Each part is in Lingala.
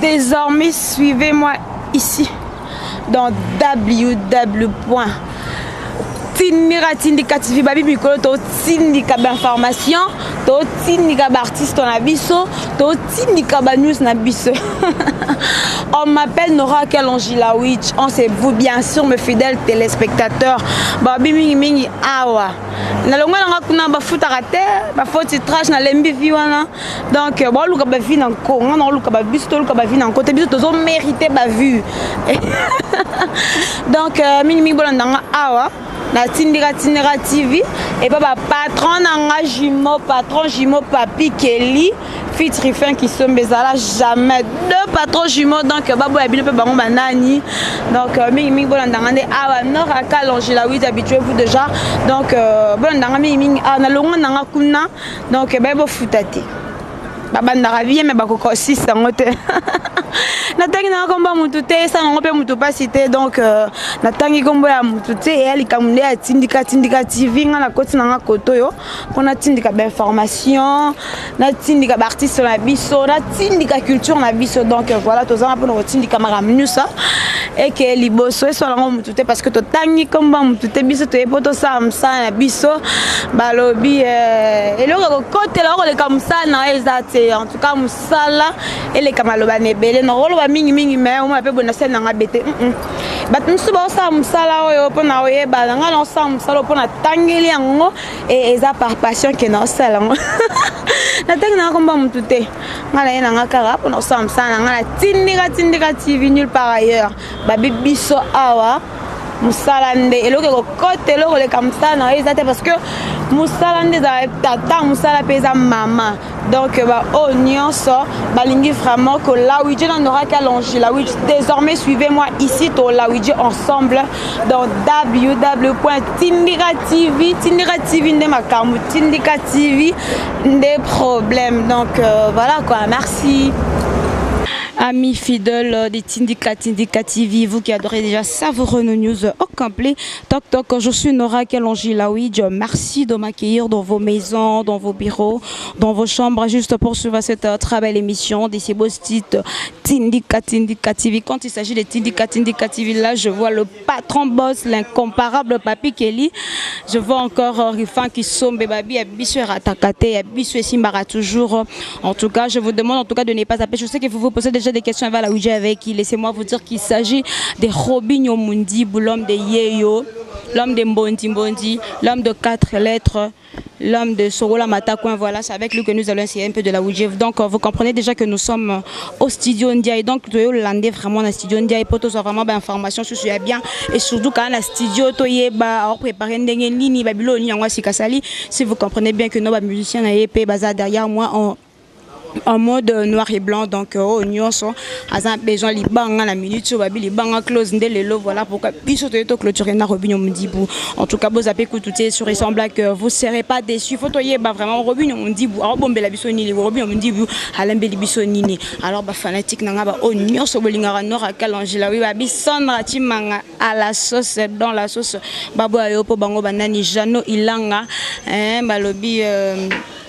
Désormais, suivez-moi ici dans www.tindika TV babi mikolo to tindika d'information to tindika d'artiste na biso to tindika ba news na biso. On m'appelle Nora Kalonji-Lawitch. On sait vous bien sûr mes fidèles téléspectateurs. Babi mingi mingi awa. Na longa nga kuna ba futa raté, ba foti trash na lembi viwana. Donc ba luka ba vi na ko, nga luka ba biso to luka ba vi na côté biso to zo mériter ba vue. Donc mingi mingi bolanda awa. Na Tindika TV et pas patron nanga jumeau papi Kelly fit Rifin qui sont bezala jamais deux patrons jumeaux donc babo ya bino pe bango banani donc mingi bolanda ngande awa Nora Kalonji-Lawitch habituez-vous déjà donc bolanda mingi na longo nanga kuna donc babo futate babanda ravie mais bakoko 6 ngote natangi na komba mutu te sa ngo pe mutu pasite donc natangi kombo ya mutu te et ali kamunde ya Tindika TV nga na koti na nga koto yo pona tindika ba information na tindika ba artiste na biso na tindika culture na biso donc voilà tozanga pona tindika makamnu ça et que liboso so la ngo mutu te parce que to tangi komba mutu te biso to epoto sa msa na biso balobi et le kote la ko le kamsa na ezate en tout cas musala et les kamaloba nebele na rolo mingi mais on m'appelle bona scène nga bete bat nsu ba sa musala oyo pona oye ba nga na sa musala pona tangeli yango et eza par passion que na sala ngo na tangi na komba mutu te ngala ena nga kara pona sa musala nga Tindika TV nulle part ailleurs ba biso awa musalande eloko ko kote eloko le comme ça na ezate parce que musalande za tata musala pesa mama donc ba oignon so balingi vraiment que Lawitch na Nora Kalonji-Lawitch désormais suivez-moi ici to Lawitch ensemble dans www.tindika TV nde makamu Tindika TV des problèmes donc voilà quoi merci. Amis fidèles de Tindika TV, vous qui adorez déjà savourer nos news au complet. Toc, je suis Nora Kalonji-Lawitch. Merci de m'accueillir dans vos maisons, dans vos bureaux, dans vos chambres, juste pour suivre cette très belle émission de ces beaux titres Tindika TV. Quand il s'agit de Tindika TV, là, je vois le patron boss, l'incomparable Papi Kelly. Je vois encore Rifin qui sombe, babi, Abissou Ratakate, Abissou Simbara toujours. En tout cas, je vous demande en tout cas de ne pas appeler. Je sais que vous vous posez déjà des questions à Lawitch avec qui. Laissez-moi vous dire qu'il s'agit de Robinho Mundi, l'homme de Yeyo, l'homme de Mbondi, l'homme de 4 lettres, l'homme de Sorola Matakouin. Voilà, c'est avec lui que nous allons essayer un peu de Lawitch. Donc vous comprenez déjà que nous sommes au studio Ndiaye. Donc tu es landé vraiment dans le studio Ndiaye pour tous vraiment d'informations sur ce bien et surtout quand le studio toyeba préparer ndenge nini babiloni yango sikasali. Si vous comprenez bien que nos musiciens na EP baza derrière moi en mode noir et blanc donc oignon sont à besoin libanga la minute sur babi libanga close ndelelo voilà pourquoi biso to clôturer na Robinho Mundibou. En tout cas vous avez écouté sur ressemble que vous serez pas déçus photoyer ba vraiment Robinho Mundibou alors bombe la biso ni Robinho Mundibou alambe biso nini alors ba fanatique nanga ba oignon so bolinga Nora Kalonji-Lawitch ba bisondra timanga à la sauce dans la sauce babo ayo po bango banani Jano Ilanga balobi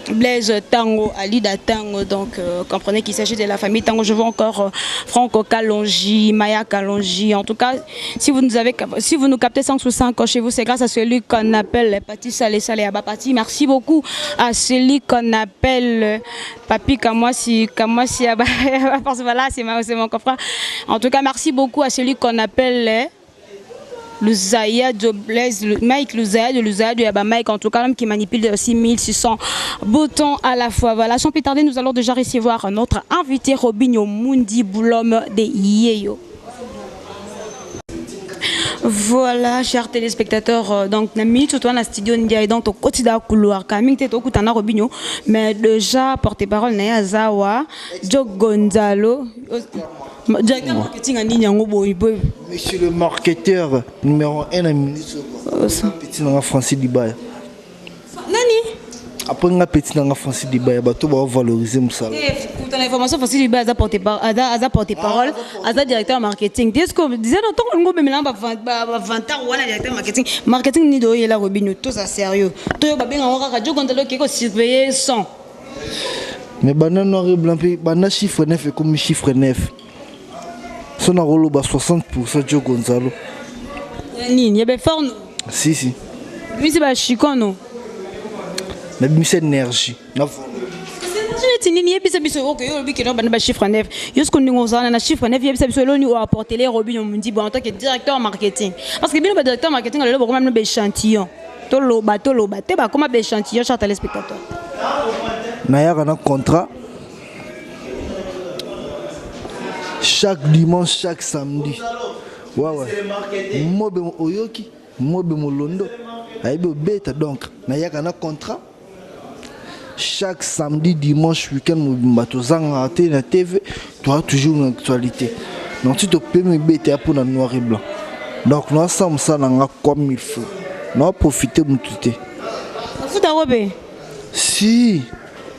Blaise Tango, Alida Tango, donc comprenez qu'il s'agit de la famille Tango. Je vois encore Franco Kalonji, Maya Kalonji. En tout cas, si vous nous captez 5/5 chez vous, c'est grâce à celui qu'on appelle Pati Salé Abapati. Merci beaucoup à celui qu'on appelle Papi Kamwasi parce que voilà, c'est mon confrère. En tout cas, merci beaucoup à celui qu'on appelle Luzaya de Blaise, Mike Luzaya de Yaba Mike, en tout cas l'homme qui manipule 6600 boutons à la fois. Voilà, sans plus tarder, nous allons déjà recevoir notre invité Robinho Mundibou, l'homme de Yeyo. Voilà, chers téléspectateurs, donc na minute toi na studio Ndiaye donc au quotidien couloir Camille t'es au kutana Robinho mais déjà porte-parole na Azawa Joe Gonzalo directeur marketing monsieur le marketeur numéro 1 à minute petit na Francis Dibaya nani après nga petit na Francis Dibaya ba to ba valoriser musala pour l'information Francis Dibaya a porte-parole a directeur marketing est-ce que disait non tant ngo memela ba 20 ans wala directeur marketing ni do yela Robinho tout ça sérieux to ba benga ngo ka Joe Gonzalo qui ko surveiller son mais banana noir et blanc banana chiffre 9 comme chiffre 9 son rôle bas 60% Joe Gonzalo. Nini, il y a fort non. Si. Lui c'est pas chicon non. Mais c'est énergie. C'est nini et puis ça biso OK, yo bi que non ba chiffre neuf. Yo ce qu'on nous a na chiffre neuf, il ça biso lo ni ou apporter les Robin on dit bon en tant que directeur marketing. Parce que bien le directeur marketing le beaucoup même échantillon. Toloba te ba comme échantillon chat téléspectateur. Na ya un contrat. Chaque dimanche, chaque samedi. Ouais. Moi be oyoki, moi be molondo. Aibe beta donc na ya un contrat. Chaque samedi, dimanche, week-end, tu as na TV, tu as toujours une actualité. Donc tu te peux me bêter pour le noir et blanc. Donc nous sommes ça comme il faut. Nous allons profiter de tout. Vous t'avez si.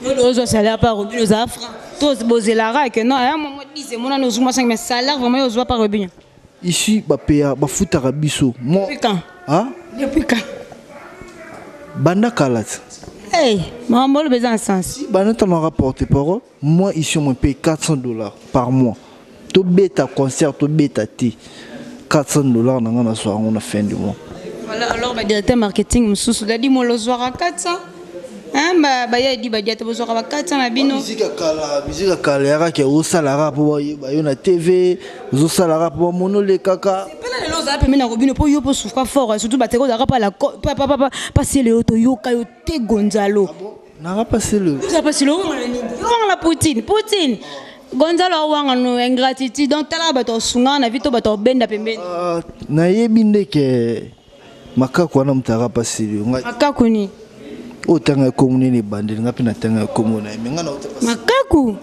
Nous salaire par Robin, nous avons tous posé la raque. Non, moi disais, moi nous avons 5 mais salaire vraiment nous avons pas Robin. Ici, bah payer, bah foutre à biso. Depuis quand? Hein? Depuis quand? Banda kalat. Hey, maman le besoin sens. Si Banda t'en rapporté parole, moi ici on me paye $400 par mois. Tu bêta concert, tu bêta thé. $400 dans la soirée, on a fin du mois. Voilà, alors le directeur marketing, je dit moi le soir à 400. Hein, bah il dit bah il le soir à 400 na bino. Musique à Kalera qui est au salaire pour na TV, au salaire pour mono les kaka. Pela les loza pe mena Robin pour yo pour souffrir fort, surtout ba te ko pas la pas passer le auto yo kayo te Gonzalo. N'a pas passé le. Ça passe le la Poutine. Gonzalo wanga no ingratitude donc tala ba to sunga na vito ba to benda pembeni. Na yebinde ke makako na mtara passé le. Makako ni. Otanga komune ni bande ngapi na tanga komune mais ngana otapa. Makako.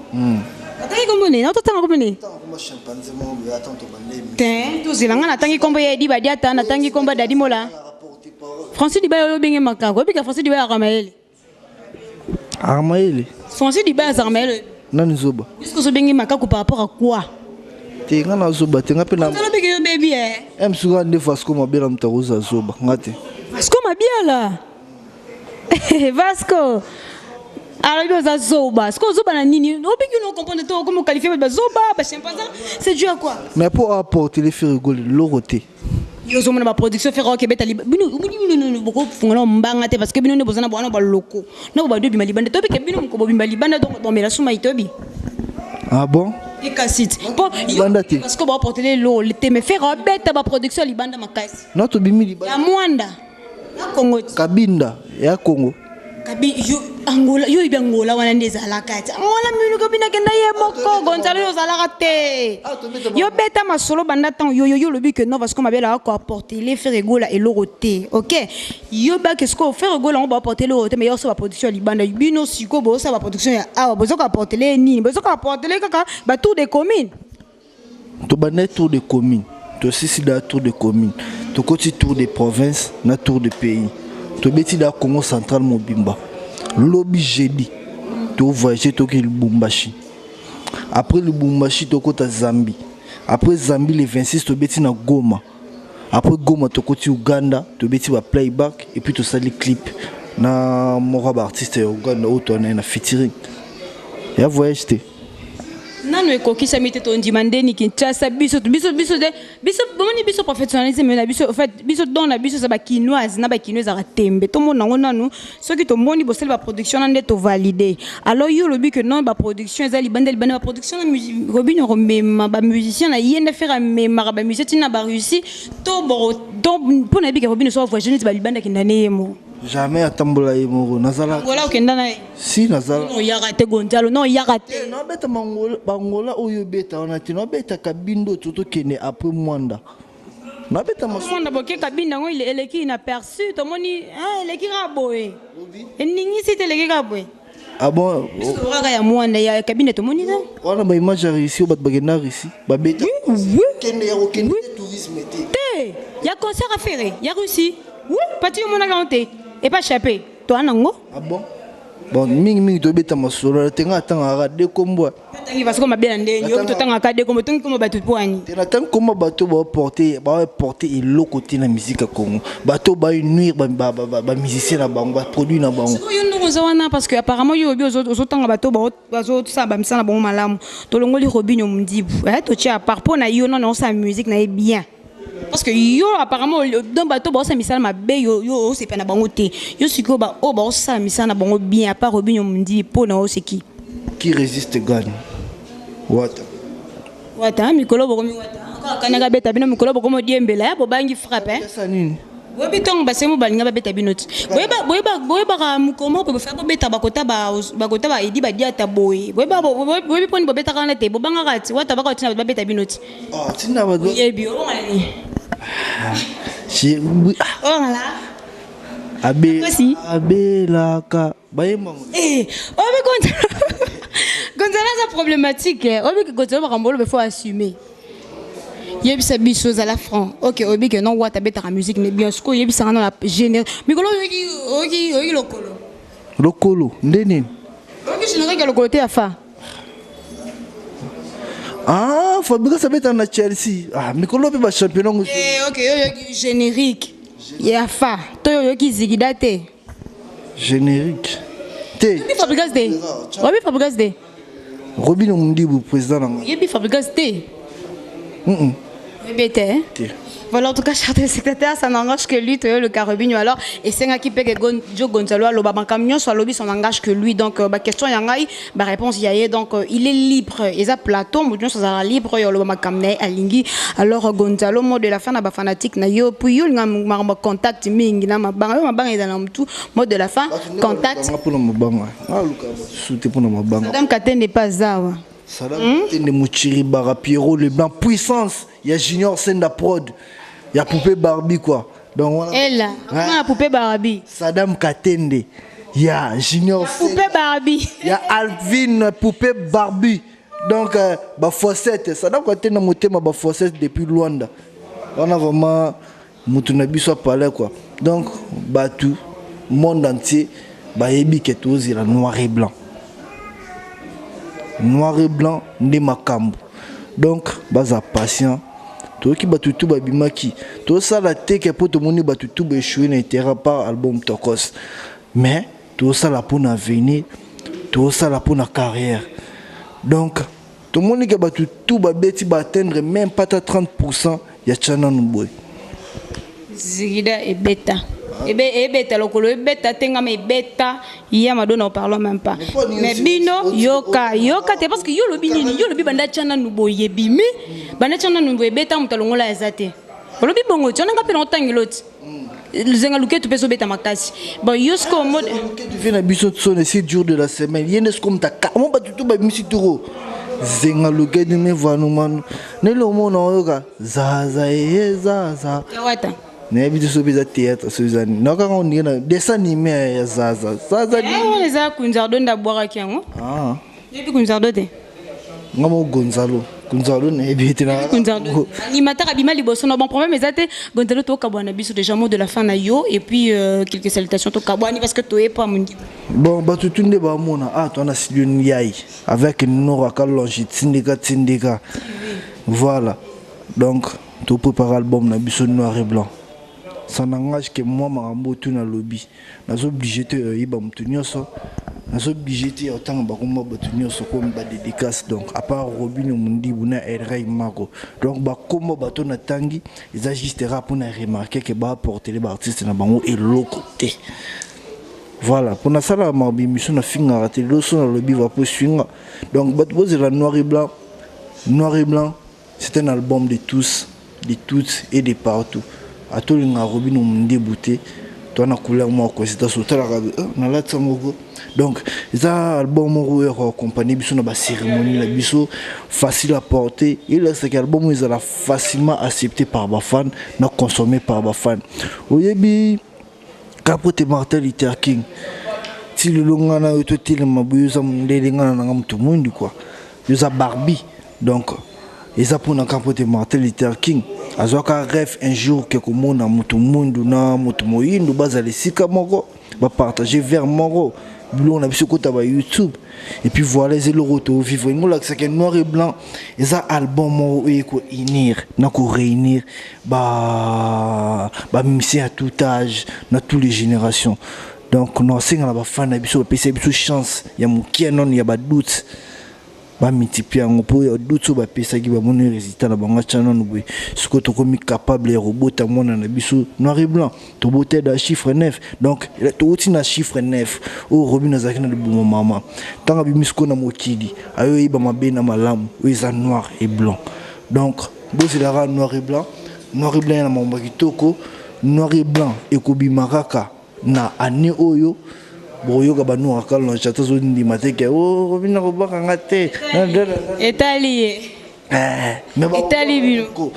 Atangi komune, na otanga komune. Tanga chimpanzé mo ya tanto bande. Ten, to zilanga na tangi kombo ya di ba dia ta na tangi komba dadi mola. Francis Diba yo benge makako, bika Francis Diba Aramael. Aramael. Francis Diba Aramael. Nani zoba. Est-ce que ce benge makako par rapport à quoi? Te ngana zoba te ngapi na. Tala benge yo baby eh. Suga nde Vasco mabela mtaroza zoba ngate. Vasco mabela. Vasco. Alors il zoba. Est-ce que zoba na nini? On peut que nous comprendre tout comment qualifier zoba, chimpanzé. C'est dû à quoi? Mais pour apporter les faire rigoler l'oroté. Yo zo mona ba production faire au Québec ali. Bino beaucoup fungana mbanga te parce que bino ne bozana bwana ba loko. Na ba do bima libanda to pe bino ko bima libanda donc bon mais la suma itobi. Ah bon? Et cassite. Bon, parce que ba porter les lots, le te me faire bête ba production libanda makasi. Notre bimi libanda. Ya Mwanda. Ya Congo. Kabinda ya Congo. Kabi yo Angola yo ibi Angola wana ndeza la kati. Angola minu ko bina kenda ye moko Gonzalo yo zala te. Yo beta masolo banda tan yo lobi que non parce que mabela ko apporter les faire rigola et l'oroté. OK. Yo ba que ce qu'on faire rigola on va apporter l'oroté mais yo so ba production libanda bino siko bo ça ba production ya ah bozo ko apporter les nini bozo ko apporter les kaka ba tour des communes. To banet tour de commune. To sisi da tour de commune. To koti tour des provinces na tour de pays. To beti da Congo central mobimba. Lobby jeudi. To voyager to ki Lubumbashi. Après Lubumbashi to kota Zambie. Après Zambie le 26 to beti na Goma. Après Goma to koti Uganda, to beti ba playback et puis to sali clip na moraba artiste Uganda auto na featuring. Ya voyage te. Nano ekokisa mite to ndimandeni Kinshasa biso bomoni biso professionnalisme na biso en fait biso don na biso ça ba kinoise na ba kinoise à tembe to mona ngo nanu ceux qui to moni bosel ba production na ndeto validé alors yo lobi que non ba production ezali bandel ba production na musique Robin Romema ba musicien na yenda faire mema ba musicien na ba Russie to bo donc pour na bi que Robin soit voyager ba libanda kindane yemo. Jamais atambola yemoro nazala. Voilà okenda na. Si nazala. Non ya raté Gonzalo non ya raté. Non beta bangola oyo beta on a tino beta kabindo toto kene après Mwanda. Na beta Mwanda boke kabinda ngo ile eleki inaperçu to moni eleki raboé. Eningi site eleki raboé. Ah bon? Ora ya Mwanda ya kabinda to moni ça. On a image ici au bagena ici. Ba beta. Oui. Kende ya okende tourisme té. Té. Ya concert à faire, ya Russie. Oui, parti au mona garanté. Et pas échappé. Toi nango? Ah bon? bon mingi to beta masolo tenga tanga de kombo tangi parce que ma bien ndenge yo to tanga ka de kombo tangi kombo bato poani tena tanga kombo bato ba porter et le côté na musique à Congo bato ba nuire ba musicien na bango ba produit na bango yo ndo zawana parce que apparemment yo bi ozo tanga bato bazo ça ba misana bango malamu to longoli Robinho Mundibu to tia par rapport na yo non sa musique na bien. Parce que yo apparemment dans bateau ba ça misala mabe yo c'est pas na bango té yo siko ba o ba ça misala na bango bien à part Robinho Mundi po na o c'est qui résiste gagne wata mikolo boko mi wata kanaka beta bino mikolo boko mo diembela bo bangi frappe ça nini bobi tong basemo balinga babeta binoti boyeba ka mukomo po fa beta bakota ba edi ba diata boy boyeba poni bobeta kana te bobanga kati wata baka tina babeta binoti tina ba yebi o ngani abe la ka bayema obi Gonzalo sa problématique obi Gonzalo bakambolo be faut assumer yebisa biso za la franc OK obi que non wata beta musique ne bien sko yebisa na génère mikolo oki lokolo ndeni oki génère que lokolo te afa Fabrice sabeta na Chelsea mikolo be ba champion ngo OK générique ya fa to yoki zigida te générique te Fabrice de obi Fabrice de Robinho Mundibu président na yebi Fabrice te Bébé, voilà, en tout cas, chers téléspectateurs, ça n'engage que lui, le Carabinho. Alors, et c'est un qui peut que Joe Gonzalo, le Baban Camion, soit lobby, ça n'engage que lui. Donc, question Yangaï, réponse Yaye. Donc, il est libre. Et ça, plateau, Moudjon, ça sera libre, le Baban Camne, Alingi. Alors, Gonzalo, mot de la fin, n'a pas fanatique, n'a yo, puis yo, n'a pas contact, ming, n'a pas est dans le tout, mot de la fin, contact. Madame Katen n'est pas ça. Salam Tende Mouchiri Bara Pierrot le blanc puissance il y a Junior Senda Prod il y a Poupée Barbie quoi donc voilà elle là la Poupée Barbie Sadam Katende il y a Junior Poupée Barbie il y a Alvin Poupée Barbie donc ba Fossette Sadam Katende motema ba Fossette depuis Luanda on a vraiment mutuna biso parler quoi donc tout monde entier ba yebi que tous il noir et blanc noir et blanc nde makambo donc baza patient to ki batutu babimaki to sala teke po to moni batutu ba échoué na terrain par album Tokos mais to sala pour na avenir to sala pour na carrière donc to moni ke batutu ba beti ba atteindre même pas 30% ya chana nuboy zigida et beta et beta lokolo et beta tenga me beta ya madonna parlons même pas mais bino yoka te parce que yo lobi banda chana nubo yebi mais banda chana nubo beta mutalongola ezate lobi bongo chana ngape na otangiloti zenga luke tu peso beta makasi bon yosko mode tu fais na biso son ces jours de la semaine yenes comme ta comment ba tutu ba misituro zenga luke de me vanu manu ne lo mona yoka zaza zaza wata ne bitu so biza théâtre Suzanne naka on ni na dessin animé ya zaza on les a kunzardo nda boira kiango yebi kunzardo te ngamo Gonzalo ne ebiti na kunzardo ni mataka bima liboso na bon problème ezate Gonzalo to kabwana biso déjà mot de la fin na yo et puis quelques salutations to kabwani parce que to est pas mundi bon batutunde ba mona to na Silion Yai avec Nora Kalonji Tindika voilà donc to préparer album na biso noir et blanc. Ça n'engage que moi, Marambo, tout dans le lobby. Nous sommes obligés de autant de dédicaces. Donc, à part Robinho Mundi, Buna Elrey Mago. Donc, comme bateau na tangi, ils agissera pour remarquer que bah porter les artistes na bango et l'autre côté. Voilà, pour la salle, ma mission na finga raté, le son dans le lobby va poursuivre. Donc, bateau c'est la noir et blanc. Noir et blanc, c'est un album de tous, de toutes et de partout. À tout le monde, Robinho Mundi bouté. Toi, na couleur moi quoi, c'est sauté la na la tsamoko. Donc, ça album mon compagnie biso na ba cérémonie la biso facile à porter. Et là c'est album ils a facilement accepté par ba fans, na consommé par ba fans. Oyebi Capote Martel Luther King. Si le longa na to tele mabuza mndele ngana na mtu mundi quoi. Yoza Barbie. Donc, et ça pour na Capote Martel Luther King. Azoka rêve un jour que comme on a mutu mundu na mutu moyindu bazali sika moko ba partager vers moko on a vu ce côté sur YouTube. Et puis voilà, c'est le retour vivre. C'est que noir et blanc, et ça album où il faut réunir, musiciens à tout âge, dans toutes les générations. Donc non, c'est qu'on a fan de chance, il y a mon qui non, il y a pas doute. Ba multiplier en po doute so ba pesa ki ba moni résultat na banga channel no boy ce que to komi capable les robots ta mona na biso noir et blanc to boté da chiffre 9 donc to outi na chiffre 9 o robi na zakina de bon mama tanga bi misko na mokidi ayo iba mabe na malamu o isa noir et blanc donc bo c'est la noir et blanc na mamba kitoko noir et blanc e ko bi maraka na ane oyo boyoka banu akala na chata zo ndi mateke o bina ko baka ngate Italie mais ba Italie bino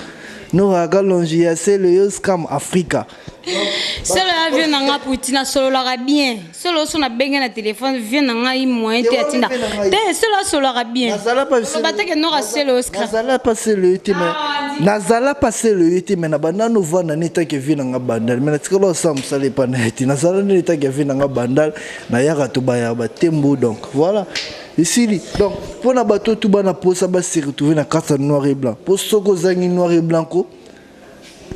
no akala nji c'est le scam Africa c'est la vie nanga putina solo la bien solo so na benga na téléphone vient nanga i moyen te atinda te solo la bien nazala pas bateke no c'est le scam nazala pas le été mais nazala pas le été mais na banano vana neta ke vient nanga bandal mais na tikolo sam sale pas na été nazala neta ke vient nanga bandal na yaka to baya ba tembo donc voilà ici donc pour na bato tout bana posa ba se retrouver na carte noir et blanc pour soko zangi noir et blanc ko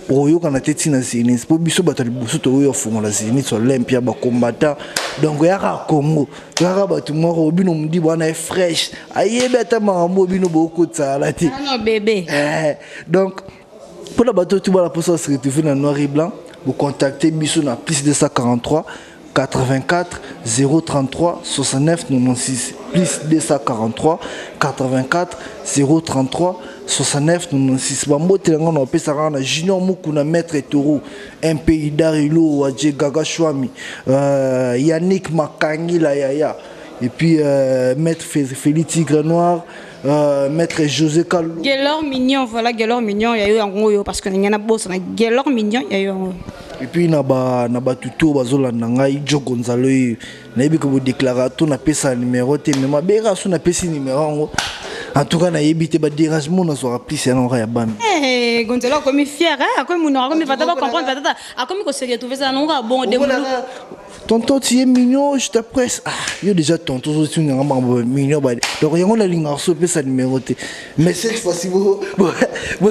oyo kana teti na Zénith po biso bato liboso to oyo fongola Zénith so Olympia ba combattant donc yaka Congo yaka bato moko obino mudi bwana e fresh ayebe ata makambo obino boko tsala ti non bébé donc pour la bato tout bana posa se retrouver na noir et blanc vous contactez biso na plus 243 84 033 69 96 plus 243 84 033 69 96 bambote nga na pesa kana Junior Mukuna maître Toro un pays d'Arilo Wadje Gaga Chwami Yannick Makangi la yaya et puis maître Félix Tigre Noir maître José Kalou Gelor mignon voilà Gelor mignon ya yo ngoyo parce que ngana boss na Gelor mignon ya yo et puis na ba tuto bazolanda ngai Jo Gonzalo na yebi ko déclarer to na pesa numéro te mais mabera so na pesa numéro en tout cas na yebite ba dérangement na so rappeler c'est non ya bam Gonzalo comme fier comme mon comme va pas comprendre va comme ko se retrouver ça non bon de tonton tu es mignon je te presse yo déjà tonton so tu nga mignon ba donc yango na linga so pesa numéro te mais cette fois-ci vous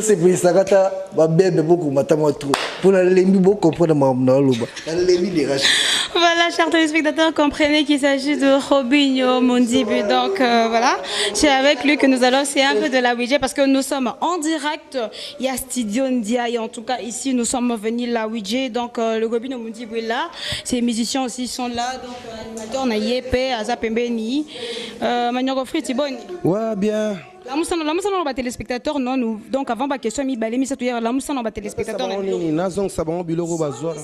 c'est pour ça kata ba bébé beaucoup matama trop pour la lembi beaucoup comprendre ma loba la lembi dérage. Voilà, chers téléspectateurs, comprenez qu'il s'agit de Robinho Mondibu. Donc voilà, c'est avec lui que nous allons c'est un peu de la Ouija parce que nous sommes en direct. Il y a Studio Ndia et en tout cas ici nous sommes venus la Ouija. Donc le Robinho Mondibu est là. Ces musiciens aussi sont là. Donc animateur Nayepe, Azapembeni, Manyogo Friti Boni. Ouais, bien. La moussa non ba téléspectateurs non nous donc avant ba question mi balé mi ça hier la moussa non ba téléspectateurs nazong sabon biloko bazwa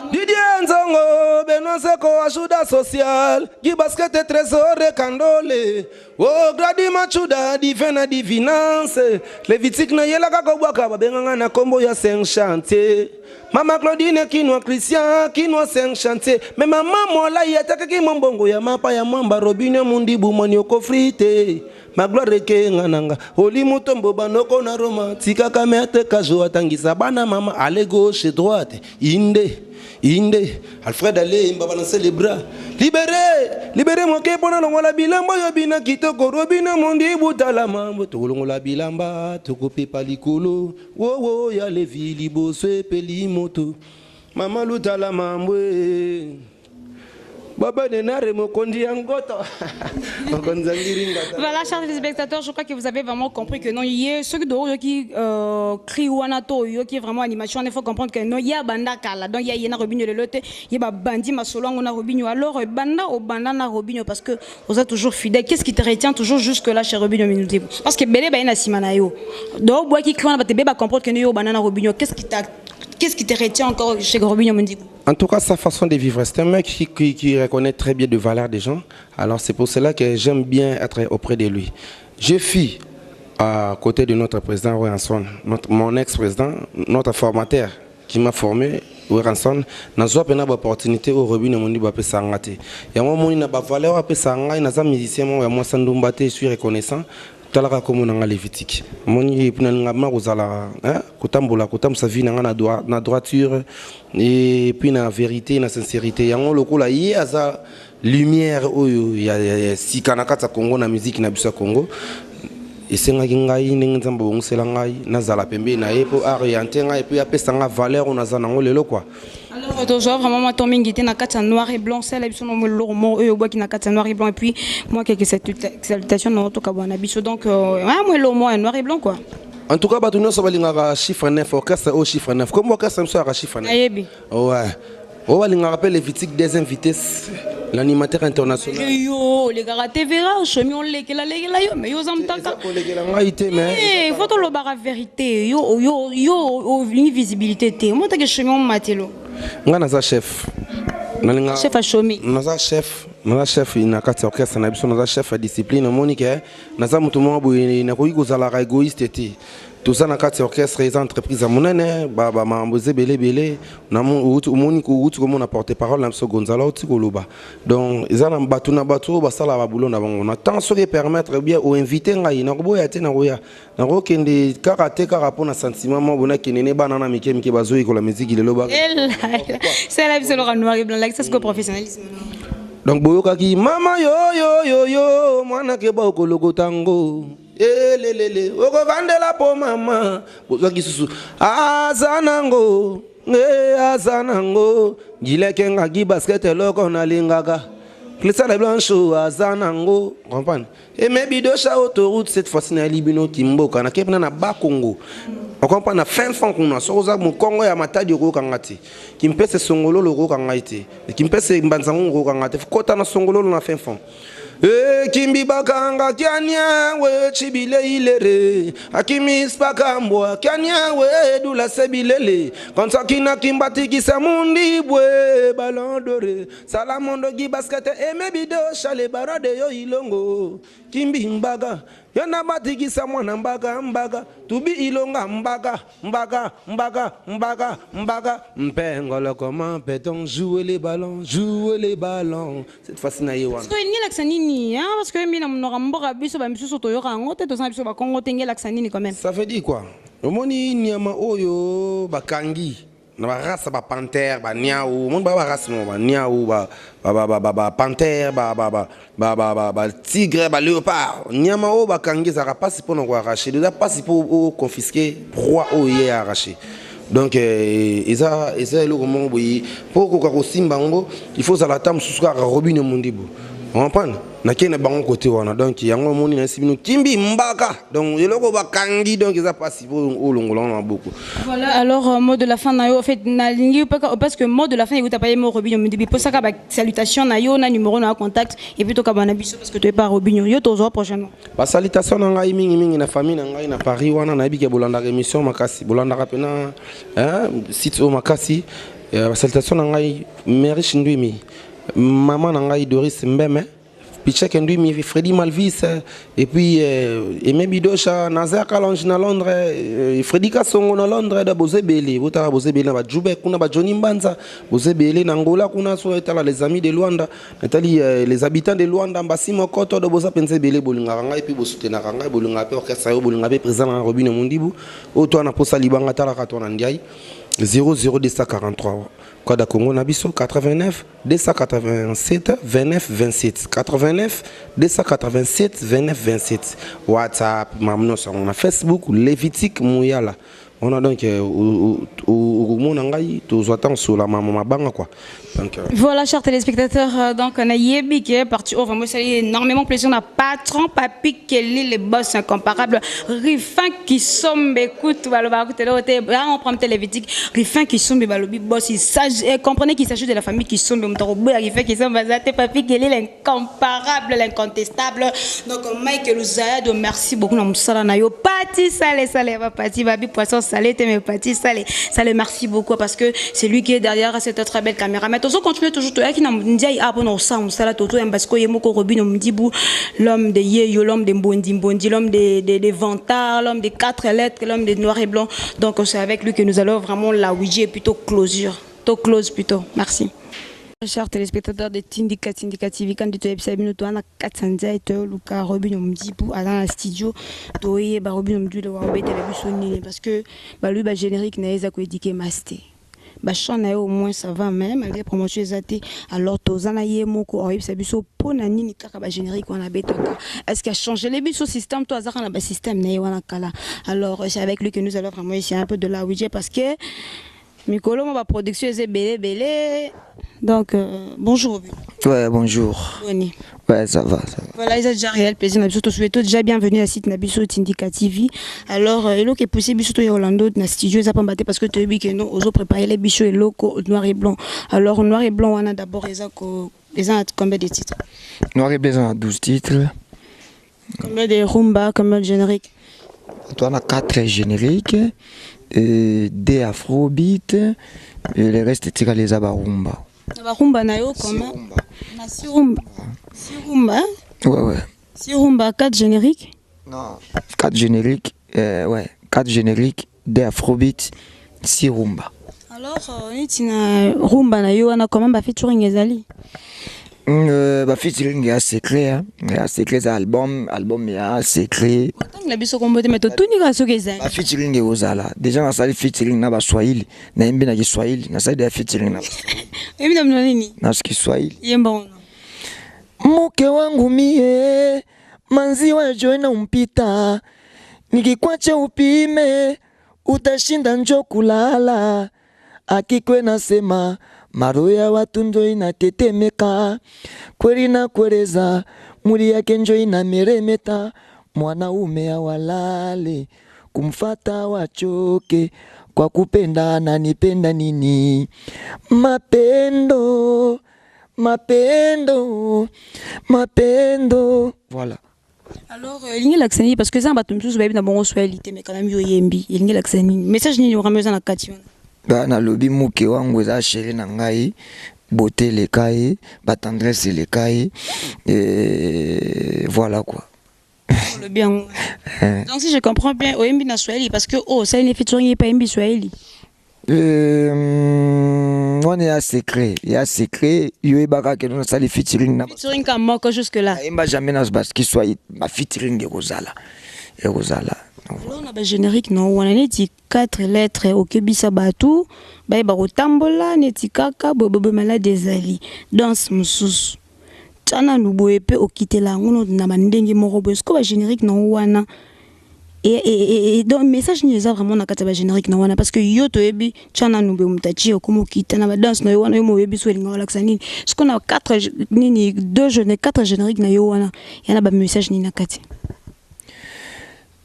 Didier Nzongo Benoît Seko ajuda social gi basket trésor kandole o gradi machuda divina divinance les vitiques na yela ka kobwaka ba benganga na kombo ya 5 chantier Mama Claudine kinwa Christian kinwa 5 chantier mais maman mola yataka ki mombongo ya mapa ya mwamba Robinho Mondibu monioko frite ma gloire ke ngananga oli mutombo banoko na Roma tika kamete kajo atangisa bana mama allez gauche droite inde Alfred allez mba balancer les bras libérez moi ke pona longola bilamba yo bina kitoko Robinho Mondibu talama to longola bilamba to kope palikolo wo ya levi liboso epeli moto mama lutala mambwe Baba Nenare Mokondi Angoto. Voilà, chers téléspectateurs, je crois que vous avez vraiment compris que non, il y a ceux qui crient Wanato, qui est vraiment animation. Il faut comprendre que non, il y a Banda Kala, donc il y a Robinho le Lote, il y a Bandi Masolo, on a Robinho. Alors, Banda ou Banda na Robinho, parce que vous êtes toujours fidèle. Qu'est-ce qui te retient toujours jusque-là chez Robinho Mondibu? Parce que Bélé Baïna Simanayo. Donc, moi qui crie, on va comprendre que nous, Banda na Robinho. Qu'est-ce qui te retient encore chez Robinho Mondibu? En tout cas, sa façon de vivre, c'est un mec qui reconnaît très bien de valeur des gens. Alors c'est pour cela que j'aime bien être auprès de lui. Je suis à côté de notre président Ranson, mon ex-président, notre formateur qui m'a formé, Ranson. Nous avons une opportunité au Robinho Mondibu à Sangate. Il y a un moment où il a valeur à Sangate, il y a un musicien, je suis reconnaissant. Talaka comme on a lévitique. Moni pinanga kozala kotambola sa vie na droiture et puis na vérité na sincérité. Yango lokola yi aza lumière oyo ya sika na kati ya Congo na musique na biso ya Congo esengaki ngai ndenge nzambe abongisela ngai nazala pembeni na ye mpo oriente ngai epuis apesa ngai valeur oyo naza nango lelo quoi. Alors toujours vraiment moi ton mingi était na kati ya noir et blanc c'est la biso no mo oyo boki na kati ya noir et blanc et puis moi quelques salutations na to ka bwana biso donc moi le mo noir et blanc quoi. En tout cas bato nyonso balingaka chiffre 9 orchestre au chiffre 9 comme orchestre biso ya chiffre 9 ayebi ouais on balingaka pe les vitiques deuxième vitesse l'animateur international yo les gars TVRA chemin on lekela yo mais yo zamtaka il faut to lo bara vérité yo une visibilité te moi ta que chemin matelo nga naza chef nalinga chef a chomi naza chef na kati orchestre na biso naza chef ya discipline monique naza mutu mwa boye na koyi kozala égoïste te tout ça na kati orchestre les entreprises à monene ba mamboze belé na moni ko uti ko mona porter parole na biso Gonzalo uti ko loba donc ezana batu na batu ba sala ba boulot na bango na temps so permettre bien au inviter ngai na koboya te na koya na ko kende karaté karapo na sentiment mo bona kenene bana na mike bazoyi ko la musique le loba c'est la biso le noir et blanc là c'est ce que professionnalisme. Donc boyokaki mama yo mwana ke ba ko logo tango lele oko vandela po mama bozoki susu azanango gileke ngaki basket loko na lingaka Clessa la blanche azanango comprendre et maybe do cha autoroute cette fois-ci na libino kimboka na kepna na Bakongo on comprend na fin fond qu'on a soza mo Congo ya matadi ko kangati kimpese songolo lo kangaite kimpese mbanzango ko kangate kota na songolo na fin fond kimbi bakanga kyanya we chibile ilere akimis pakambwa kyanya we dula sebilele konsa kina kimbati kisamundi bwe ballon doré salamondo gi basket e mebido chale barade yo ilongo kimbi mbaga yana batikisa mwana mbaga tubi ilonga mbaga mpengolo comment peut-on jouer les ballons cette fois-ci na yewana parce que ni l'axanini hein parce que mina mnora mboka biso ba misusu to yoka ngote to sa biso ba Congo tenge l'axanini quand même ça veut dire quoi omoni nyama oyo bakangi na ba race ba panthère ba niaou mon ba race mo ba niaou ba panthère ba tigre ba léopard nyama o ba kangi za passe pour no arracher déjà passe pour confisquer proie o yé arracher donc eza le comment boyi pour ko simba ngo il faut ça la tam sous ka robine mondibo on comprend na kene bango côté wana donc yango moni na sibino kimbi mbaka donc eloko bakangi donc ça passe pour olongolon beaucoup. Voilà alors mot de la fin na yo en fait na lingi parce que mot de la fin il t'a pas mo robinyo mdibi pour ça ka salutation na yo na numéro na contact et puis to ka bana biso parce que tu es pas robinyo yo to zo prochainement. Ba salutation na ngai mingi na famille na ngai na Paris wana na bike bolanda émission makasi bolanda kapena site o makasi ba salutation na ngai Mary Chindwimi maman na ngai Doris Mbeme Pichek Ndui Freddy Malvis et puis Aimé Bidosha Nazer Kalonge na Londres Freddy Kasongo na Londres da Bozebele botala Bozebele na Djoubek kuna ba Johnny Mbanza Bozebele na Angola kuna so etala les amis de Luanda natali les habitants de Luanda Mbasi Mokoto do boza pensebele bolinga ngai puis bosutena ngai bolinga pe orchestre yo bolinga pe président na Robine Mondibu o to na posa libanga tala ka to na ndiai 00243 Code Congo Nabiso 89 287 29 27 89 287 29 27 WhatsApp mamno sur mon Facebook Levitique Mouyala on a donc au Monangai tous attend sur la maman mabanga quoi donc voilà chers téléspectateurs donc on a Yebi qui est parti oh vraiment c'est énormément plaisir on a patron Papi Kelly les boss incomparables Rifin qui sombe écoute va écouter là on prend Levitique Rifin qui sombe balobi boss il s'agit comprenez qu'il s'agit de la famille qui sombe mtorobo Rifin qui sombe bazate Papi Kelly l'incomparable l'incontestable donc Michael Ouzayado merci beaucoup na musala na yo Pati Salé va Pati babi poisson salé mais Pati Salé merci beaucoup parce que c'est lui qui est derrière cette très belle caméra mais toujours continuer toujours toi qui n'a ndiaï abon ça on sala toto parce que yemoko robino mdibu l'homme de yeyo l'homme de mbondi l'homme des vantards l'homme des 4 lettres l'homme des noirs et blancs donc c'est avec lui que nous allons vraiment la Ouija plutôt closure close plutôt merci. Chers téléspectateurs de Tindika TV, quand tu es bien, tu as 400 et tu as Robin Omdibou à la studio, tu as Robin Omdibou de télévision parce que lui, générique n'a pas édiqué masté. bah chant au moins ça va même malgré promotion ezati alors tozana yemoko oyib sabiso pona nini kaka ba générique on a betoka est-ce qu'il a changé les biso système toi azaka na ba système na wana kala alors c'est avec lui que nous allons vraiment essayer un peu de la widget parce que Mikolo ma production est belé donc bonjour. Ouais, bonjour. Boni. Ouais, ça va. Voilà, il a déjà réel plaisir. Nabiso to souhaite déjà bienvenue à site Nabiso Tindika TV. Alors, hello qui est possible biso to Orlando na studio ça pas battre parce que tu dis que nous oso préparer les bichos et loco noir et blanc. Alors noir et blanc on a d'abord les a combien de titres? Noir et blanc a 12 titres. Combien de rumba, combien de génériques? Toi on a 4 génériques, des afrobeat et le reste c'est les abarumba. Abarumba na yo comment? Na sirumba. Sirumba? Ouais. Sirumba 4 génériques? Non, 4 génériques, ouais, 4 génériques, des afrobeat, sirumba. Alors, on a rumba na yo ana comment ba featuring ezali? Bah featuring est secret, hein. Secret c'est album est secret. Tant la biso kombote mais tout ni ka soke ezali. Bah featuring est ozala. Déjà on a sali featuring na ba Swahili, na imbi na Kiswahili, na sali de featuring na. Mimi na nini? Na Kiswahili. Yemba ono. Mke wangu mie manziwa joina umpita, nikikwacha upime utashinda njo kulala. Akikwe nasema maro ya watu ndo inatetemeka, kweli na kweleza muri yake njo inameremeta. Mwanaume awalale kumfata wachoke, kwa kupenda ananipenda nini? Mapendo. Voilà. Alors, il y a l'accent parce que ça va tout tous baby na bon swahilité mais quand même yo yembi. Il y a l'accent message ni vraiment na kati. Ba na lobi muke wangu za chérie na ngai, beauté le kai, ba tendresse le kai et voilà quoi. Le bien. Donc si je comprends bien, au yembi na swahili parce que ça il est featuring pas yembi swahili. On est à secret, yo ebaka que nous sali featuring na featuring comme moi jusque là. Imba jamais na parce qu'il soit ma featuring de Rosala. Alors on a ba générique non, on a dit 4 lettres au kebisa batu, ba rotambola neti kaka bobo malade ezali. Danse mususu. Tana nuboye pe okitela ngono na mandenge moko bo est-ce que ba générique non wana. Et donc message ni vraiment na kata ba générique na wana parce que yo to ebi chana nube mutachi okomo kita na ba danse na yo wana yo mo ebi so elinga wala ksani ce qu'on a 2 jeunes 4 génériques na yo wana yana ba message ni na kati.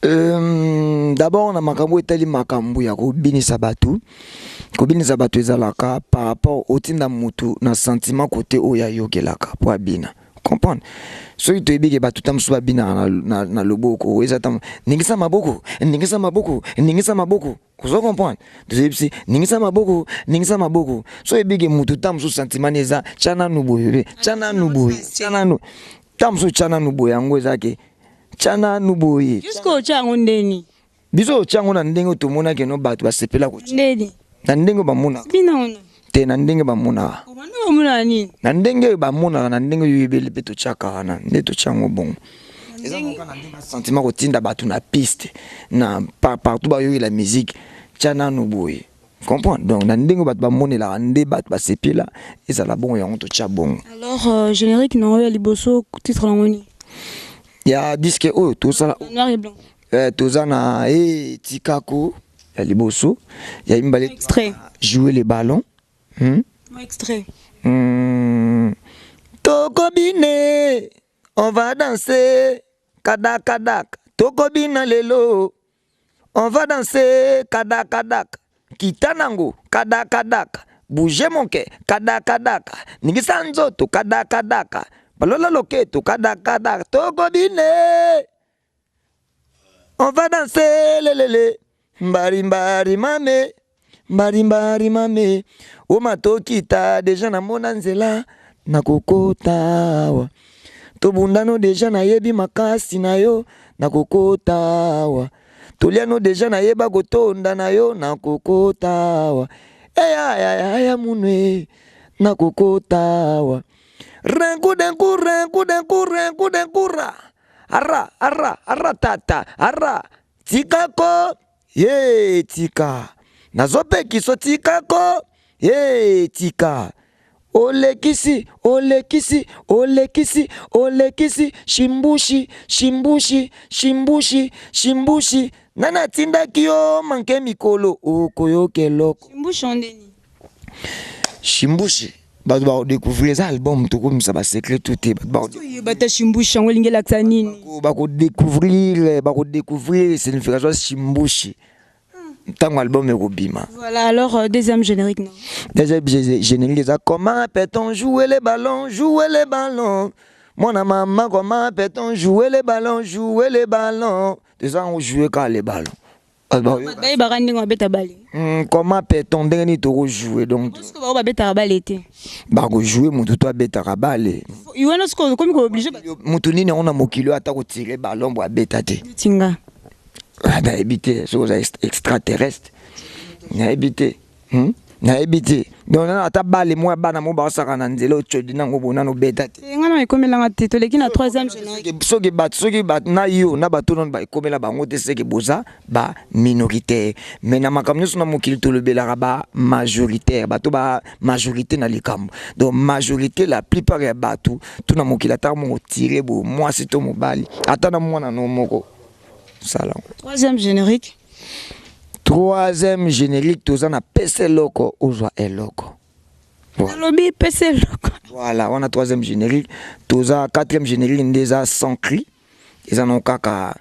D'abord on a makambo etali makambo ya kobinisa batu ezalaka par rapport au tinda mutu na sentiment côté oya yokelaka po abina. Comprendre so ito ebike batu tamsu babina na loboko ezatam ningisa maboko kuzo comprendre deuxième ningisa maboko so ebike mutu tamsu sentiment eza chana nubo tamsu chana nubo yango ezake chana nubo ye jusqu'au chango ndeni biso chango na ndenge tomona ke no batu basepela ko ndeni na ndenge bamuna bina ono te na ndenge bamuna omuna nini na ndenge bamuna na ndenge yebele pe to chaka na nde to chango bon ezanga na ndenge sentiment ko tinda batu na piste na partout ba yo la musique chana nuboye comprendre donc na ndenge batu bamonela nde batu basepela ezala bon yango to cha bon. Alors générique non ya liboso titre ngoni ya disque oyo to sala noir et blanc tozana tikako ya liboso ya imbale extrait jouer les ballons extrait Tokobine on va danser kadak Tokobina lelo on va danser kadak kitanango kadak bouger mon cœur kadak ningisa nzoto kadak balola loketo kadak Tokobine on va danser lelele mbari mame o matokita deja na mona nzela na kokotawa tobundano deja na yebi makasi na yo na kokotawa toliano deja na yeba kotonda na yo na kokotawa ya munwe na kokotawa renku denkura ara tata ara tikako ye tika nazope kiso tikako Hey, tika. Olekisi, olekisi, olekisi, olekisi, shimbushi, shimbushi, shimbushi, shimbushi. Nana tinda kiyo manke mikolo, okoyo keloko. Shimbushi ondeni. Shimbushi. Bah, découvrir ça album tout comme ça, bah secret tout est. Bah ta shimbushi en lingue laxanine. Bah découvrir signification shimbushi. Tant album est Robima. Voilà, alors deuxième générique non. Deuxième générique ça comment peut-on jouer les ballons, jouer les ballons. Mon maman comment peut-on jouer les ballons, jouer les ballons. Des gens ont joué quand les ballons. Comment peut-on dernier tour jouer donc? Est-ce que va bêta balle était? Bah jouer mon tout bêta balle. Il y a ce qu'on comme obligé. Moutouni on a mon kilo à tirer ballon pour bêta té. Tinga. Ah bah habité chose extraterrestre. Na habité. Na habité. Donc na ta balle moi bana mo ba saka na nzelo chodi na ngobona no bêta té. Ngana ikomela ngati to leki na troisième générique. Soki bat na yo na bato non ba ikomela bango te seki boza ba minoritaire. Mais na makamno sona mokili to lebela ba majoritaire. Bato ba majorité na likambo. Donc majorité la plupart ya bato tout na mokili ata mo tirer bo moi c'est to mobali. Ata na mwana no moko. Troisième générique. Troisième générique, tous on a PC loco, Ozoa est loco. Lobby PC loco. Voilà, on a troisième générique. Tous on quatrième générique, déjà sans cri. Ils en ont qu'à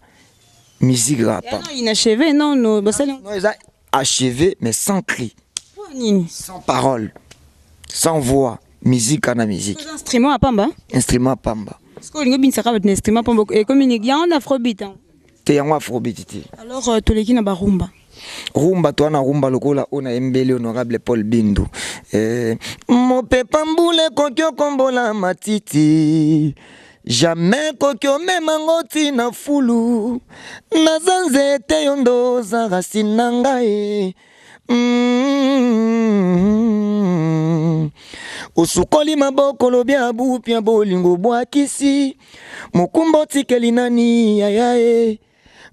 musique rap. Inachevé, non, non, non, ils ont achevé, mais sans cri. Sans parole, sans voix. Musique à la musique. Instrument à Pamba. Instrument à Pamba. Est-ce que vous avez un instrument à Pamba? Et comme il y a un afrobeat. Alors, tous les qui n'ont pas rumba. Rumba, toi, na rumba, lokola, on a embelé honorable Paul Bindu. Mon pepamboule, kokyo kombola matiti. Jamais kokyo memangoti na fulu. Nazanze te yondo zara sinangae. Osukoli maboko lobi abu pia bolingo bwakisi. Mukumbo tikeli nani ayaye.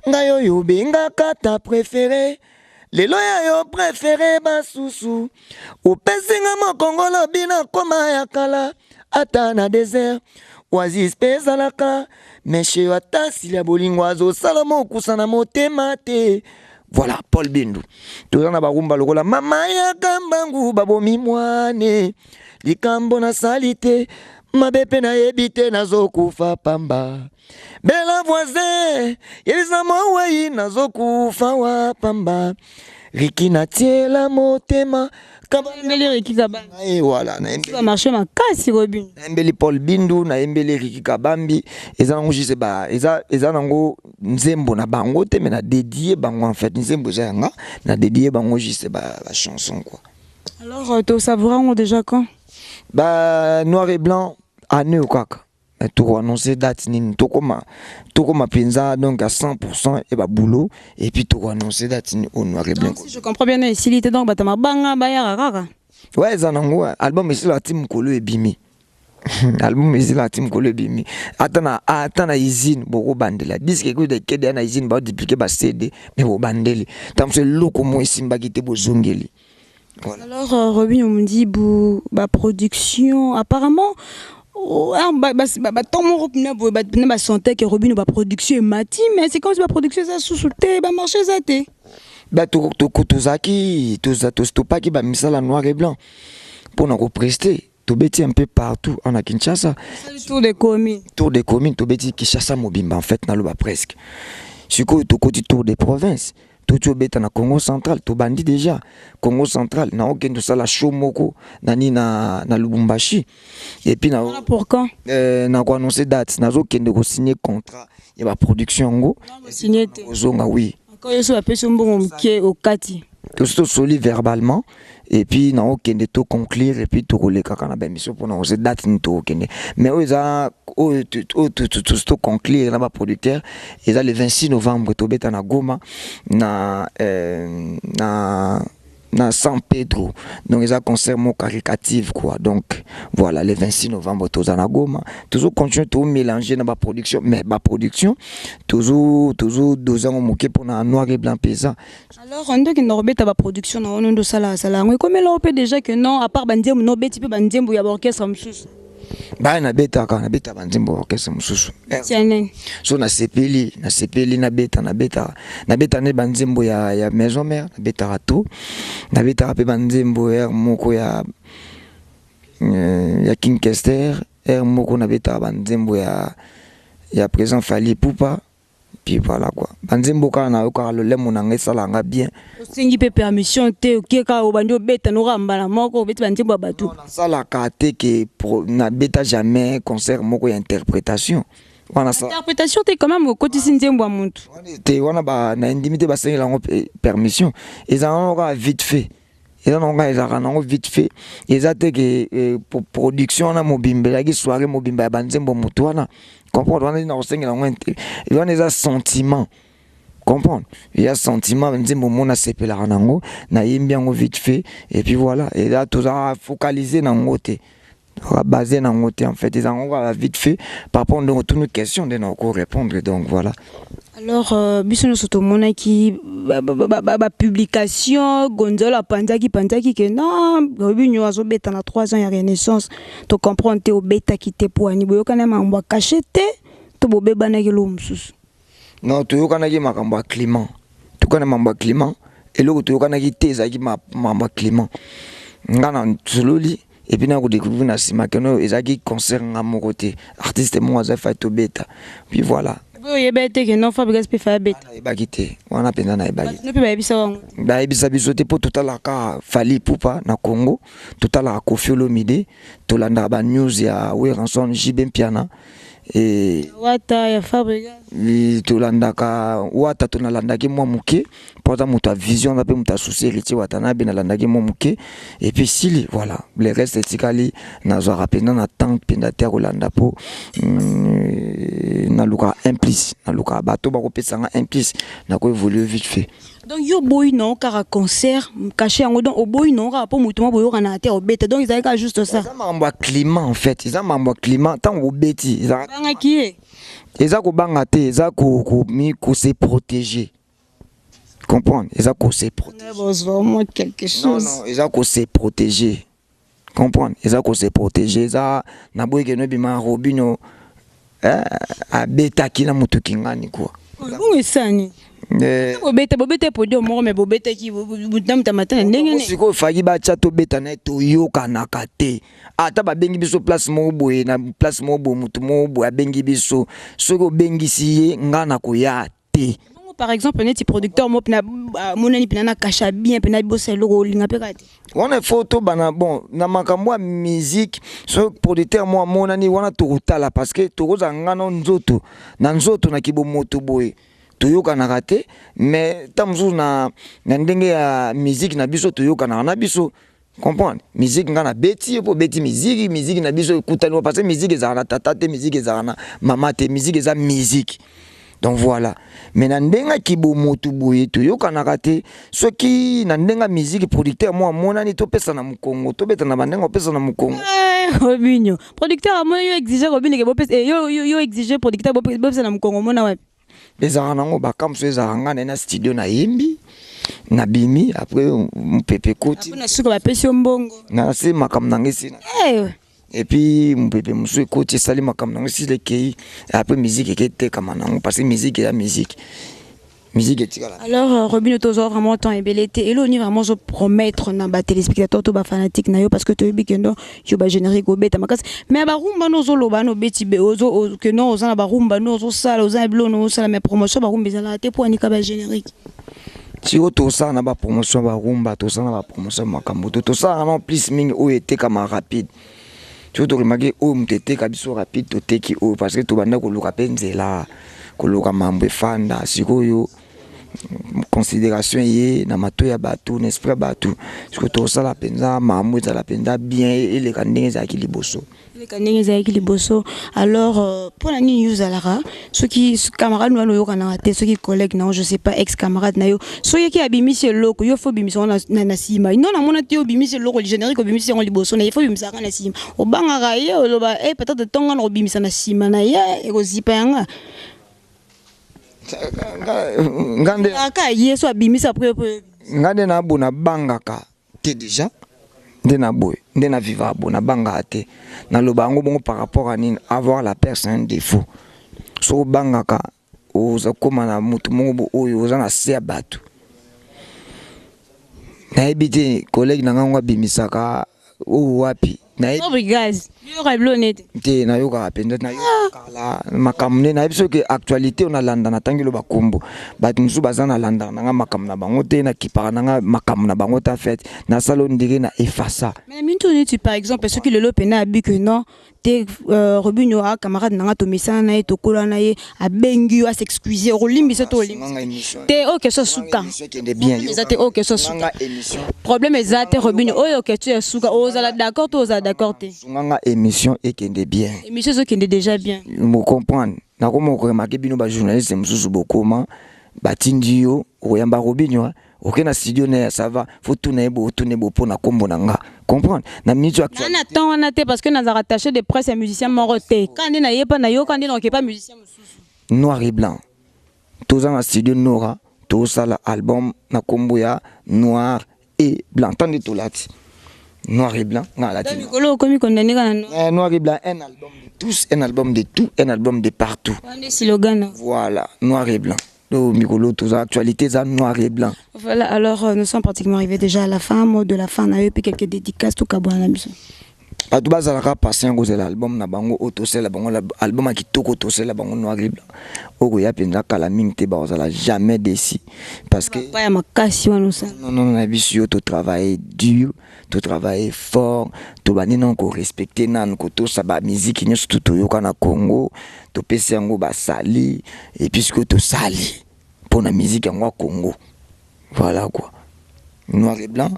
Ngayo yo benga kata préféré. Lelo ya yo préféré basusu. Upesinga mokongolo bina koma ya kala. Ata na désert. Oasis pezalaka. Meshe wata silia bolingo azo salamo kusana motema te. Voilà, Paul Bindu. Tout en abarumba lokola. Mama ya kambangu babomi mwane. Likambo na salite. Mabepe na ebite na zokufa pamba. Bela voisin, yelisa mawai na zokufa wa pamba. Riki na tiela motema. Embeli Riki Kabambi. Et voilà. Ça va marcher ma casse, Robin. Embeli Paul Bindu, na embeli Riki Kabambi. Eza nango jise ba, eza nango nzembo na bango te, mais na dédié bango en fait. Nzembo zanga, na dédié bango jise ba la chanson quoi. Alors, tu savouras déjà quand? Bah, noir et blanc, année ou quoi? Tout annoncer date nini tout comme penza donc à 100% et bah boulot et puis tout annoncer date ni au noir et blanc. Si je comprends bien ici il était donc batama banga baya rara. Ouais zanango album ici la team Kolo et Bimi. Album ici la team Kolo et Bimi. Atana izine boko bandela disque que de kede na izine ba dupliquer ba CD mais bo bandeli. Tam c'est loko mo simba kite bo zongeli. Voilà. Alors Robin on me dit ba production apparemment tant mon repreneur sentait que Robin va production mati mais c'est comme si la production ça sous-souté va marcher ça té bah tout zaki tout pas qui va misala noir et blanc pour nous represter tout bêti un peu partout en Kinshasa tour des communes tout bêti Kinshasa mobimba en fait na loba presque siko tout côté tour des provinces tout bêta na Congo central tout bandi déjà Congo central na okendo sala shomoko nani na Lubumbashi et puis na pour quand na ko annoncer date na zo kende ko signer contrat ya ba production ngo signer zonga oui quand yeso apesi mbongo mkie okati tout soli verbalement et puis na okende to conclure et puis to koleka kana ba mission pour na se date ni to okende mais oza to conclure na ba producteur et ça le 26 novembre to beta na Goma na na San Pedro. Donc ils ont concert mon caricatif quoi. Donc voilà, le 26 novembre tous à Goma, toujours continuer tout mélanger dans ma production, mais ma production toujours 2 ans moqué pour un noir et blanc paysan. Alors on dit que nous ta production na on sala comme là on peut déjà que non à part bandiem no beti pe bandiem ya orchestre msusu. Ba na beta bandiem orchestre msusu. Tiens. So na sepeli na beta ne bandiem ya maison mère na beta rato na beta pe bandiem ya moko ya King Kester moko na beta bandiem ya présent Fali Poupa. Puis voilà quoi. Banzimbo kana ko le lemo na ngesala nga bien. Osengi pe permission te okeka obandi beta no rambala moko beti banzimbo batu. Na sala ka te que na beta jamais concert moko ya interprétation. Wana sa interprétation te quand même ko tisi nzembo muntu. Te wana ba na indimité ba sengi la permission. Ils en ont vite fait. Ils ont vite fait. Ils ont que production na mobimbe la soirée mobimbe ya banzimbo mutu wana. Comprendre, il y a des sentiments. Comprendre, il y a sentiment, on dit mon a sepé la ranango, na bien vite fait, et puis voilà, et là tout ça focalisé dans le côté, basé dans le côté en fait, ils ont vite fait, par rapport à toutes nos questions, de nous répondre, donc voilà. Alors, biso no soto mona ki publication Gonzalo Panzaki que non, Robinho azo beta na 3 ans ya renaissance, to comprendre te obeta ki te poani boyo kana mamba cachete, to bobeba na kilo msusu. Non, to yokana ki makamba Clément. To kana mamba Clément, et loko to yokana ki teza ki mamba Clément. Ngana tsololi et puis na ko découvrir na sima keno ezaki concert nga mon côté. Artiste mo aza fa to beta. Puis voilà. Oui, que non Fabrice peut faire bête. On a peine na ebaki. Ne peut pas ebisa wango. Ba ebisa biso te po totala ka Fali Poupa na Congo, totala Koffi Olomide, tolanda ba news ya Weranson JB Piana et Wata ya Fabrice. Tolanda ka Wata tonalanda ki mwa muke, porta muta vision na pe muta souci héritier Wata na be nalanda ki mwa muke et puis sili voilà, le reste etikali na zo rapena na tank penda terre Olanda po na luka implice na luka bato ba ko pesanga implice na ko évoluer vite fait. Donc yo boy non car concert caché en donc au boy non rapport mutumo boyo kana terre obeta donc ils avaient juste ça. Ça m'a climat en fait, ils ont climat tant au bêti. Ils ont qui ils ont bangate, ils ont se protéger. Comprendre, ils ont se protéger. Vraiment quelque chose. Non, ils ont se protéger. Comprendre, ils ont se protéger. Ça na boy que no bima Robinho a beta ki na mutu kingani quoi. Bon esani. Bobeta podium mo me bobeta ki budam tamata ndenge ne. Siko fagi ba chato beta na to yoka na kate. Ata ba bengi biso place mo boye na place mo bo mutu mo bo abengi biso. Soko bengi siye ngana ko ya te. Par exemple, un petit producteur mo pena monani pena na kasha bien pena bosser lo linga pe kati. On a photo bana bon na makambo musique so producteur mo monani wana to utala parce que to koza ngana nzoto na nzoto na kibo moto boye. Toyoka na kate mais tamzu na ndenge ya musique na biso toyoka na biso comprendre musique ngana beti po beti musique na biso kutani parce que musique ezana tata te musique ezana mama te musique eza musique. Donc voilà, mais na ndenga kibo motu boye toyoka na kate soki na ndenga musique producteur moi monani to pesa na mukongo to beta na bandenga pesa na mukongo. Robinho producteur moi yo exiger Robinho ke bo pesa yo exiger producteur bo pesa na mukongo mona wapi. Les aranango bakamso ezaranga na studio na yembi na bimi après mpepe koti na suka ba pesi mbongo na se makam nangesi et puis mpepe musu koti sali makam nangesi le kei après musique ekete kama nango parce que musique est la musique etikala. Alors Robinho tozo vraiment temps ébelité et là on y vraiment zo promettre na ba téléspectateurs to ba fanatique na yo parce que to bikendo yo ba générique obeta makasi mais ba rumba no zo loba no beti be ozo que non oza na ba rumba no zo sala oza blo no sala mais promotion ba rumba ezala te pour anika ba générique. Si to ça na ba promotion ba rumba to ça na ba promotion makambo to ça en plus mingi o était comme rapide. Tu to remarquer o mtete kabiso rapide to teki o parce que to banda ko luka penzela ko luka mambo fanda sikoyo considération yé na mato ya bato n'est-ce pas bato parce que tout ça la penza mamu ça la penza bien et les kandenge za ki liboso les kandenge za ki liboso. Alors pour la news alara ceux qui camarades nous yo kana raté ceux qui collègues non je sais pas ex camarades na yo ceux qui abimisi loko yo faut bimisi na sima non na mona te obimisi loko le générique obimisi en liboso na il faut bimisa kana sima obanga ga ye oloba peut-être tonga na obimisa na sima na ya e ko zipanga ngande aka yeso abimisa après ngande na bona bangaka te déjà de na boy de na vivable na banga te na lobango bongo par rapport à nini avoir la personne défaut so bangaka oza koma na mutu mongo oyo oza na se batu na ebite collègue na ngwa bimisaka o wapi na gaz yo kablonete te na yo ka penda na yo kala makamne na biso ke actualité on a landa na tangelo bakombo bat musu bazana landa na makamna bango te na kipara na makamna bango ta fait na salon ndire na efasa mais minto tu par exemple ceux qui le lopena abi que non te Robinho a camarade na to misana na to kola na ye a bengi a s'excuser o limbisa to limbisa te o que so suka bien exacte o que so suka problème exacte Robinho o que tu es suka o za d'accord to za d'accord te nganga émission et qui est bien émission qui est déjà bien vous comprendre na ko mo ko remarquer bino ba journaliste mususu bokoma batindio oyamba Robinho OK na studio na ça va faut tourner bo pona kombo nanga comprendre na minute actuelle na temps on a té parce que nous a rattaché des presse et musiciens moroté quand on na pas na yo quand on pas musicien mususu noir et blanc tous en studio Nora tout ça l'album na kombo ya noir et blanc tandis tout là noir et blanc na latino noir et blanc un album de tous un album de tout un album de partout voilà noir et blanc Micolo, tout ça, actualité, ça, noir et blanc. Voilà, alors nous sommes pratiquement arrivés déjà à la fin, mot de la fin, on a eu quelques dédicaces, tout cas, bon, à tout bas, ça a passé un gros album, na bango, autosel, album qui toque autosel, la bango noir et blanc. Au ya penza kalaming te ba ozala jamais déçu parce que pas ma casse non na biso to travailler dur, to travailler fort, to bani non ko respecter nan ko to sa ba musique ni surtout to yoka na Congo, to pesi yango ba sali et puisque to sali pour la musique en Congo. Voilà quoi. Noir et blanc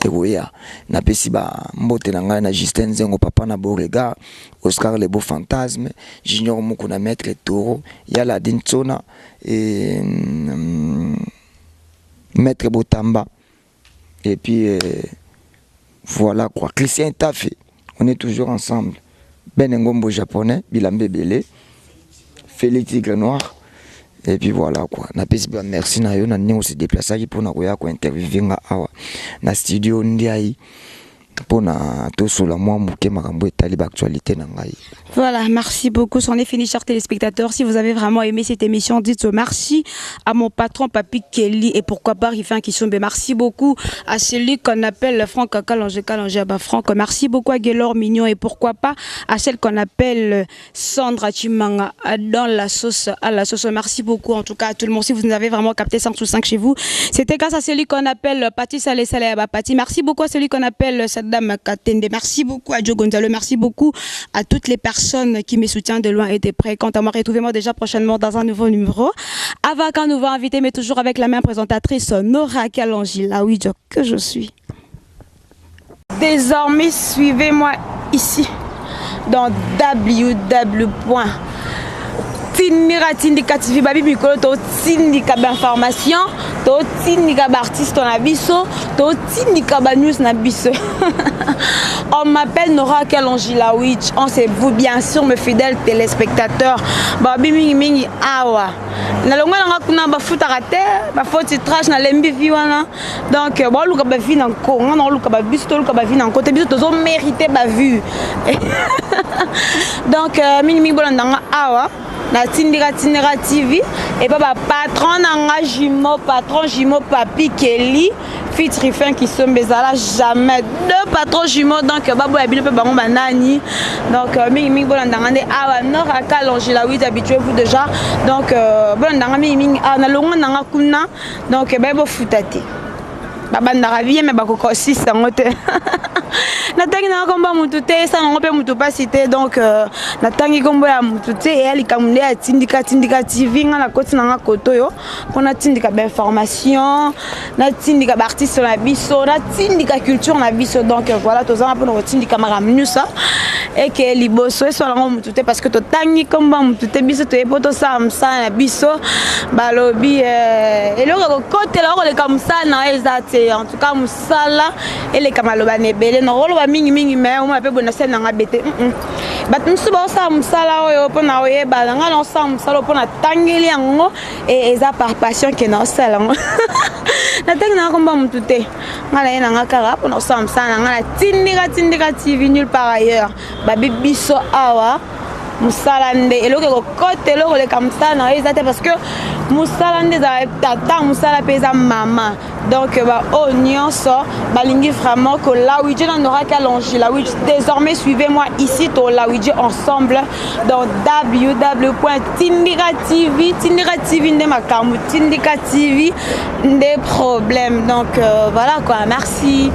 et roya na pesi ba mbote na ngai na Justin Zengo papa na Borega Oscar le beau fantasme Junior moko na maître Toro ya la Dintsona et maître Botamba et puis voilà quoi Christian Tafé on est toujours ensemble Ben Ngombo japonais Bilambe Belé Félix Tigre Noir. Et puis voilà quoi. Na pesi ba merci na yo na ningo se déplacer pour na koya ko interviewer nga awa na studio ndiai pour na to solo moi muke makambo etali ba actualité na ngai. Voilà, merci beaucoup. C'en est fini, chers téléspectateurs. Si vous avez vraiment aimé cette émission, dites merci à mon patron Papi Kelly et pourquoi pas Rifin Kissombe. Merci beaucoup à celui qu'on appelle Franck Kalangé Franck. Merci beaucoup à Guélor Mignon et pourquoi pas à celle qu'on appelle Sandra Chimanga dans la sauce à la sauce. Merci beaucoup en tout cas à tout le monde. Si vous nous avez vraiment capté 5 sur 5 chez vous, c'était grâce à celui qu'on appelle Pati Salé Salé Pati. Merci beaucoup à celui qu'on appelle Saddam Katende. Merci beaucoup à Joe Gonzalo. Merci beaucoup à toutes les personnes qui me soutiennent de loin et de près. Quant à moi, retrouvez-moi déjà prochainement dans un nouveau numéro avec un nouveau invité, mais toujours avec la même présentatrice Nora Kalonji, la Ouija que je suis. Désormais, suivez-moi ici dans www.tindika TV babi mikolo to tindika d'information to tindika d'artiste na biso to tindika ba news na biso. On m'appelle Nora Kalonji la Witch. On sait vous bien sûr mes fidèles téléspectateurs. Babi mingi awa. Na longa nga kuna ba futaka te, ba foti trash na lembi vi wana. Donc ba luka ba vi na Congo, na luka ba biso to luka ba vi na côté biso to mériter ba vue. Donc mingi bolanda awa. Na Tindika TV et papa patron nanga patron jumeau Papi Kelly fit Rifin Kissombe bezala jamais deux patrons jumeaux donc babo ya bino pe bango banani donc mingi bolanda nde awa Nora Kalonji la oui habituez-vous déjà donc bolanda mingi na longo nanga kuna donc bebo futati babandaka bien mais bakokosisa yango te natangi na komba mutu te esa nango mpe mutu pasi te donc natangi kombo ya mutu te eya likambo nde ya tindika tv nga nakoti nanga koto oyo mpo natindika bainformation natindika baartiste na biso natindika culture na biso donc voilà tozanga mpona kotindika makambo nyonso eke liboso eso nango mutu te parce que totangi kombo ya mutu te biso toye mpo tosala mosala na biso balobi eloko ekokotela okoleka mosala na yo eza te en tout cas mosala eleka maloba na ebele nakoloba mingi me omona mpe bona sene nanga bete bato mosusu baosala mosala oyo mpona oyebana ngai naosala mosala oyo mpona tangeli yango eza par passion ke naosala yango natangi nanga komba motu te ngai naye nanga kaka mpona kosala mosala na ngai natindika tv nulle part ailleurs babi biso awa musala nde eloko ekokota eloko koleka mosala na yo eza te parce que mosala nde ezala tata mosala mpe eza mama donc baoyo nyonso balingi vraiment que Lawidji n'aura qu'à longer Lawidji. Désormais suivez-moi ici to Lawidji ensemble dans www.tindika TV Tindika TV nde makambo Tindika TV nde problème donc voilà quoi merci.